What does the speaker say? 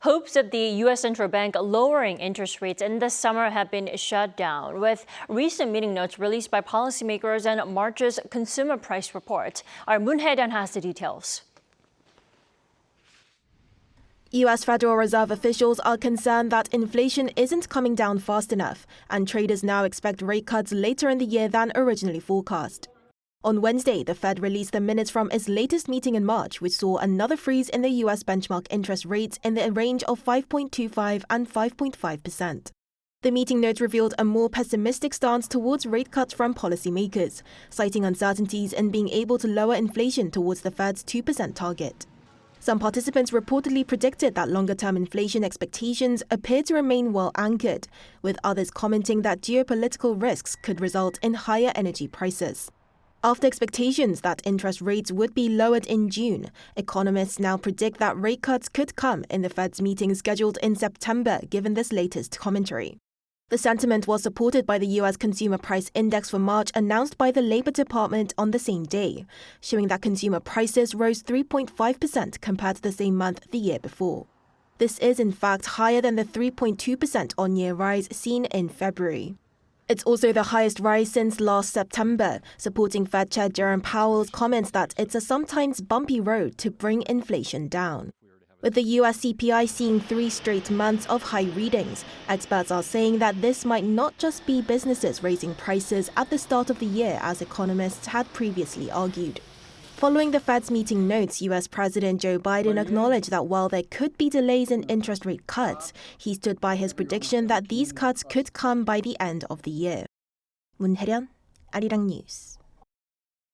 Hopes of the U.S. Central Bank lowering interest rates in the summer have been shut down, with recent meeting notes released by policymakers and March's consumer price report. Our Moon Hye-ryeon has the details. U.S. Federal Reserve officials are concerned that inflation isn't coming down fast enough, and traders now expect rate cuts later in the year than originally forecast. On Wednesday, the Fed released the minutes from its latest meeting in March, which saw another freeze in the U.S. benchmark interest rates in the range of 5.25% and 5.5%. The meeting notes revealed a more pessimistic stance towards rate cuts from policymakers, citing uncertainties in being able to lower inflation towards the Fed's 2% target. Some participants reportedly predicted that longer-term inflation expectations appear to remain well anchored, with others commenting that geopolitical risks could result in higher energy prices. After expectations that interest rates would be lowered in June, economists now predict that rate cuts could come in the Fed's meeting scheduled in September, given this latest commentary. The sentiment was supported by the U.S. Consumer Price Index for March announced by the Labor Department on the same day, showing that consumer prices rose 3.5% compared to the same month the year before. This is in fact higher than the 3.2% on-year rise seen in February. It's also the highest rise since last September, supporting Fed Chair Jerome Powell's comments that it's a sometimes bumpy road to bring inflation down. With the U.S. CPI seeing 3 straight months of high readings, experts are saying that this might not just be businesses raising prices at the start of the year as economists had previously argued. Following the Fed's meeting notes, U.S. President Joe Biden acknowledged that while there could be delays in interest rate cuts, he stood by his prediction that these cuts could come by the end of the year. Moon Hye-ryeon, Arirang News.